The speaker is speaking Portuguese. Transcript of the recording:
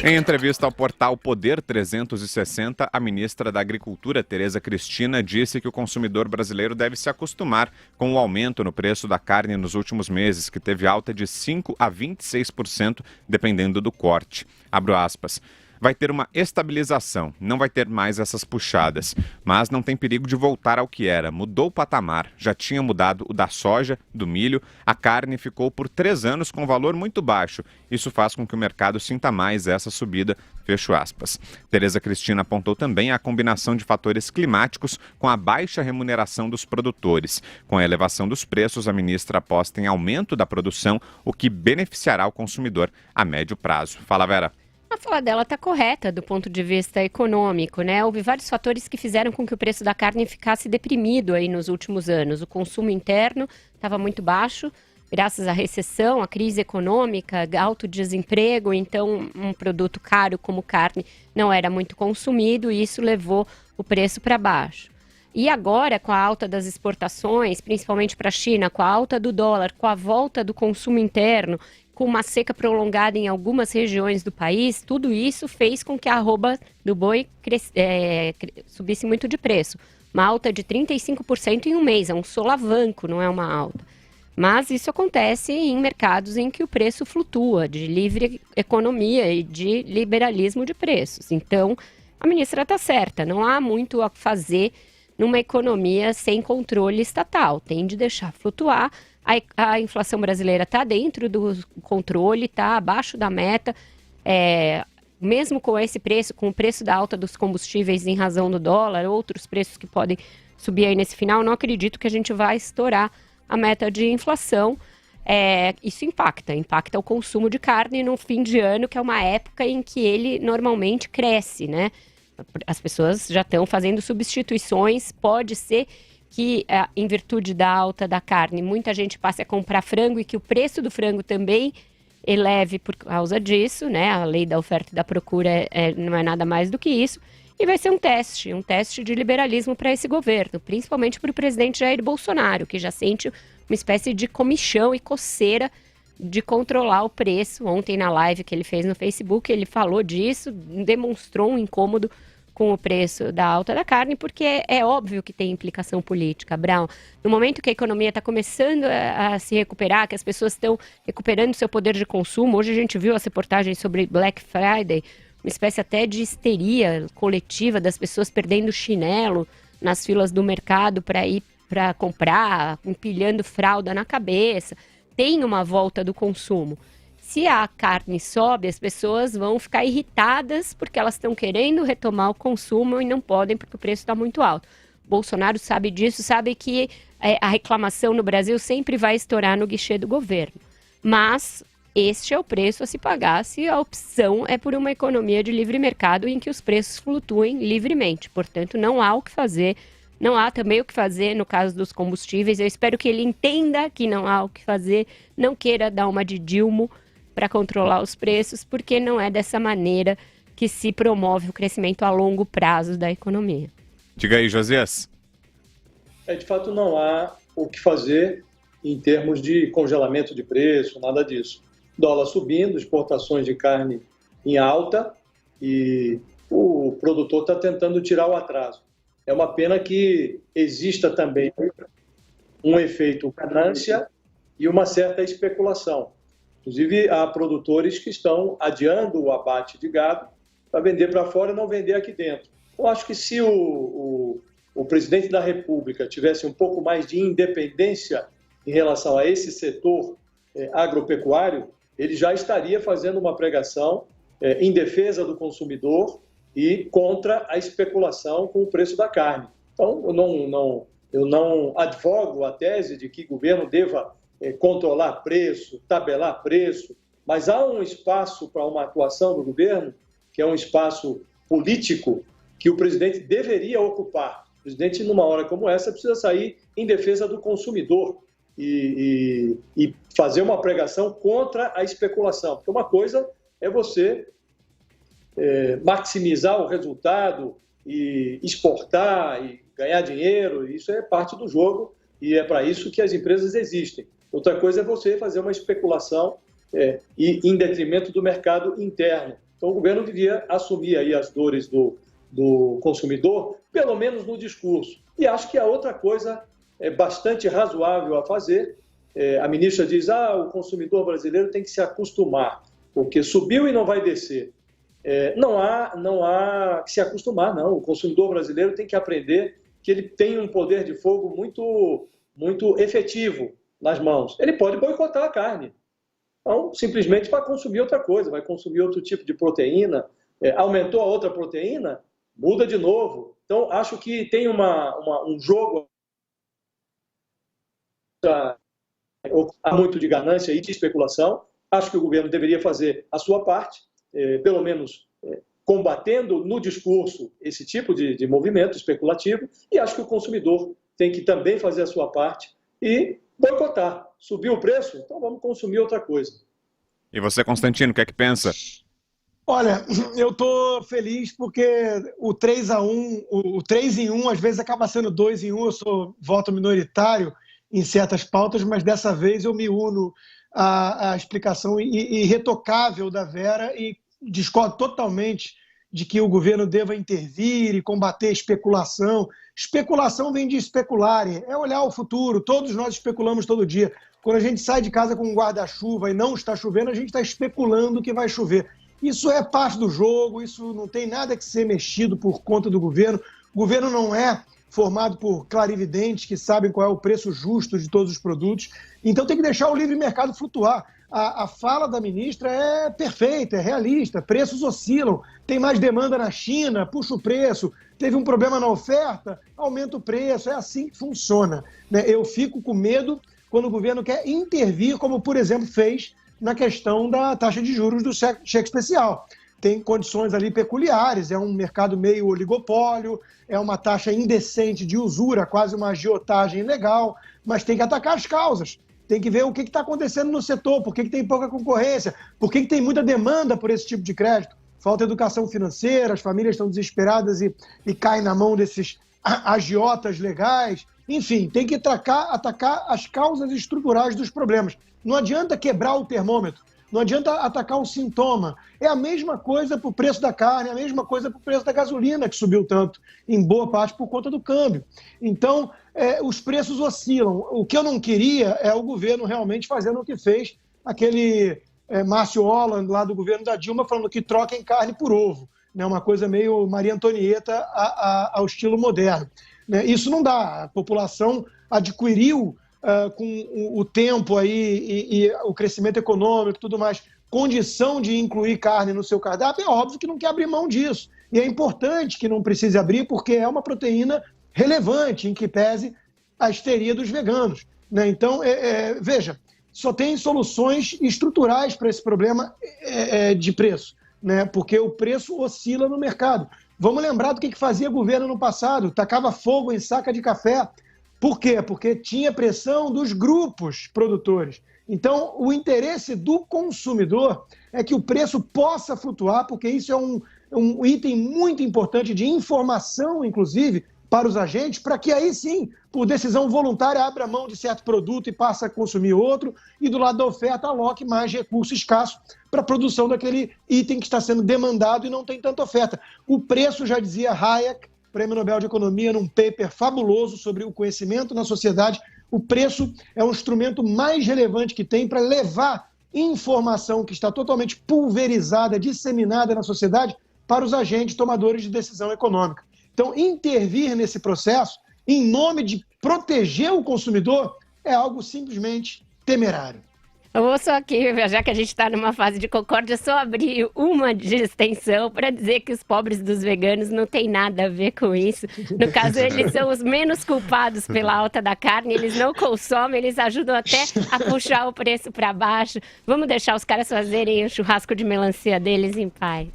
Em entrevista ao portal Poder 360, a ministra da Agricultura, Tereza Cristina, disse que o consumidor brasileiro deve se acostumar com o aumento no preço da carne nos últimos meses, que teve alta de 5% a 26%, dependendo do corte. Abro aspas. Vai ter uma estabilização, não vai ter mais essas puxadas, mas não tem perigo de voltar ao que era. Mudou o patamar, já tinha mudado o da soja, do milho, a carne ficou por 3 anos com valor muito baixo. Isso faz com que o mercado sinta mais essa subida, fecho aspas. Tereza Cristina apontou também a combinação de fatores climáticos com a baixa remuneração dos produtores. Com a elevação dos preços, a ministra aposta em aumento da produção, o que beneficiará o consumidor a médio prazo. Fala, Vera. A fala dela está correta do ponto de vista econômico, né? Houve vários fatores que fizeram com que o preço da carne ficasse deprimido aí nos últimos anos. O consumo interno estava muito baixo, graças à recessão, à crise econômica, alto desemprego, então um produto caro como carne não era muito consumido e isso levou o preço para baixo. E agora, com a alta das exportações, principalmente para a China, com a alta do dólar, com a volta do consumo interno, com uma seca prolongada em algumas regiões do país, tudo isso fez com que a arroba do boi subisse muito de preço. Uma alta de 35% em um mês, é um solavanco, não é uma alta. Mas isso acontece em mercados em que o preço flutua, de livre economia e de liberalismo de preços. Então, a ministra está certa, não há muito a fazer numa economia sem controle estatal, tem de deixar flutuar. A inflação brasileira está dentro do controle, está abaixo da meta, mesmo com esse preço, com o preço da alta dos combustíveis em razão do dólar, outros preços que podem subir aí nesse final, não acredito que a gente vai estourar a meta de inflação. Isso impacta o consumo de carne no fim de ano, que é uma época em que ele normalmente cresce, né? As pessoas já estão fazendo substituições, pode ser que, em virtude da alta da carne, muita gente passe a comprar frango e que o preço do frango também eleve por causa disso, né? A lei da oferta e da procura não é nada mais do que isso. E vai ser um teste de liberalismo para esse governo, principalmente para o presidente Jair Bolsonaro, que já sente uma espécie de comichão e coceira de controlar o preço. Ontem, na live que ele fez no Facebook, ele falou disso, demonstrou um incômodo com o preço da alta da carne, porque é óbvio que tem implicação política, Brown. No momento que a economia está começando a se recuperar, que as pessoas estão recuperando seu poder de consumo, hoje a gente viu as reportagens sobre Black Friday, uma espécie até de histeria coletiva das pessoas perdendo chinelo nas filas do mercado para ir para comprar, empilhando fralda na cabeça. Tem uma volta do consumo. Se a carne sobe, as pessoas vão ficar irritadas porque elas estão querendo retomar o consumo e não podem porque o preço está muito alto. Bolsonaro sabe disso, sabe que a reclamação no Brasil sempre vai estourar no guichê do governo. Mas este é o preço a se pagar se a opção é por uma economia de livre mercado em que os preços flutuem livremente. Portanto, não há o que fazer. Não há também o que fazer no caso dos combustíveis. Eu espero que ele entenda que não há o que fazer, não queira dar uma de Dilma para controlar os preços, porque não é dessa maneira que se promove o crescimento a longo prazo da economia. Diga aí, Josias. De fato, não há o que fazer em termos de congelamento de preço, nada disso. Dólar subindo, exportações de carne em alta e o produtor está tentando tirar o atraso. É uma pena que exista também um efeito ganância e uma certa especulação. Inclusive, há produtores que estão adiando o abate de gado para vender para fora e não vender aqui dentro. Eu acho que se o presidente da República tivesse um pouco mais de independência em relação a esse setor agropecuário, ele já estaria fazendo uma pregação em defesa do consumidor e contra a especulação com o preço da carne. Então, eu não advogo a tese de que o governo deva controlar preço, tabelar preço, mas há um espaço para uma atuação do governo, que é um espaço político, que o presidente deveria ocupar. O presidente, numa hora como essa, precisa sair em defesa do consumidor e fazer uma pregação contra a especulação. Porque uma coisa é você maximizar o resultado e exportar e ganhar dinheiro, isso é parte do jogo e é para isso que as empresas existem. Outra coisa é você fazer uma especulação e em detrimento do mercado interno. Então, o governo devia assumir aí as dores do consumidor, pelo menos no discurso. E acho que a outra coisa é bastante razoável a fazer. A ministra diz, o consumidor brasileiro tem que se acostumar, porque subiu e não vai descer. Não há que se acostumar, não. O consumidor brasileiro tem que aprender que ele tem um poder de fogo muito, muito efetivo nas mãos. Ele pode boicotar a carne. Então, simplesmente vai consumir outra coisa, vai consumir outro tipo de proteína. Aumentou a outra proteína, muda de novo. Então, acho que tem um jogo há muito de ganância e de especulação. Acho que o governo deveria fazer a sua parte, pelo menos combatendo no discurso esse tipo de movimento especulativo, e acho que o consumidor tem que também fazer a sua parte e boicotar. Subiu o preço? Então vamos consumir outra coisa. E você, Constantino, o que é que pensa? Olha, eu estou feliz porque o 3-1, o 3 em 1 às vezes acaba sendo 2 em 1, eu sou voto minoritário em certas pautas, mas dessa vez eu me uno à explicação irretocável da Vera e discordo totalmente de que o governo deva intervir e combater especulação. Especulação vem de especulare, é olhar o futuro, todos nós especulamos todo dia. Quando a gente sai de casa com um guarda-chuva e não está chovendo, a gente está especulando que vai chover. Isso é parte do jogo, isso não tem nada que ser mexido por conta do governo. O governo não é formado por clarividentes que sabem qual é o preço justo de todos os produtos. Então tem que deixar o livre mercado flutuar. A fala da ministra é perfeita, é realista, preços oscilam, tem mais demanda na China, puxa o preço, teve um problema na oferta, aumenta o preço, é assim que funciona. Eu fico com medo quando o governo quer intervir, como, por exemplo, fez na questão da taxa de juros do cheque especial. Tem condições ali peculiares, é um mercado meio oligopólio, é uma taxa indecente de usura, quase uma agiotagem ilegal, mas tem que atacar as causas. Tem que ver o que está acontecendo no setor, por que tem pouca concorrência, por que tem muita demanda por esse tipo de crédito. Falta educação financeira, as famílias estão desesperadas e caem na mão desses agiotas legais. Enfim, tem que atacar as causas estruturais dos problemas. Não adianta quebrar o termômetro, não adianta atacar o sintoma. É a mesma coisa para o preço da carne, é a mesma coisa para o preço da gasolina, que subiu tanto, em boa parte por conta do câmbio. Então, os preços oscilam. O que eu não queria é o governo realmente fazendo o que fez aquele Márcio Holland, lá do governo da Dilma, falando que troquem carne por ovo. Né? Uma coisa meio Maria Antonieta ao estilo moderno. Né? Isso não dá. A população adquiriu, com o tempo aí e o crescimento econômico e tudo mais, condição de incluir carne no seu cardápio. É óbvio que não quer abrir mão disso. E é importante que não precise abrir, porque é uma proteína relevante, em que pese a histeria dos veganos. Né? Então, veja, só tem soluções estruturais para esse problema de preço, né? Porque o preço oscila no mercado. Vamos lembrar do que fazia o governo no passado, tacava fogo em saca de café. Por quê? Porque tinha pressão dos grupos produtores. Então, o interesse do consumidor é que o preço possa flutuar, porque isso é um item muito importante de informação, inclusive, para os agentes, para que aí sim, por decisão voluntária, abra mão de certo produto e passe a consumir outro, e do lado da oferta aloque mais recurso escasso para a produção daquele item que está sendo demandado e não tem tanta oferta. O preço, já dizia Hayek, Prêmio Nobel de Economia, num paper fabuloso sobre o conhecimento na sociedade, o preço é o instrumento mais relevante que tem para levar informação que está totalmente pulverizada, disseminada na sociedade, para os agentes tomadores de decisão econômica. Então, intervir nesse processo, em nome de proteger o consumidor, é algo simplesmente temerário. Eu vou só aqui, já que a gente está numa fase de concórdia, só abrir uma de extensão para dizer que os pobres dos veganos não tem nada a ver com isso. No caso, eles são os menos culpados pela alta da carne, eles não consomem, eles ajudam até a puxar o preço para baixo. Vamos deixar os caras fazerem o churrasco de melancia deles em paz.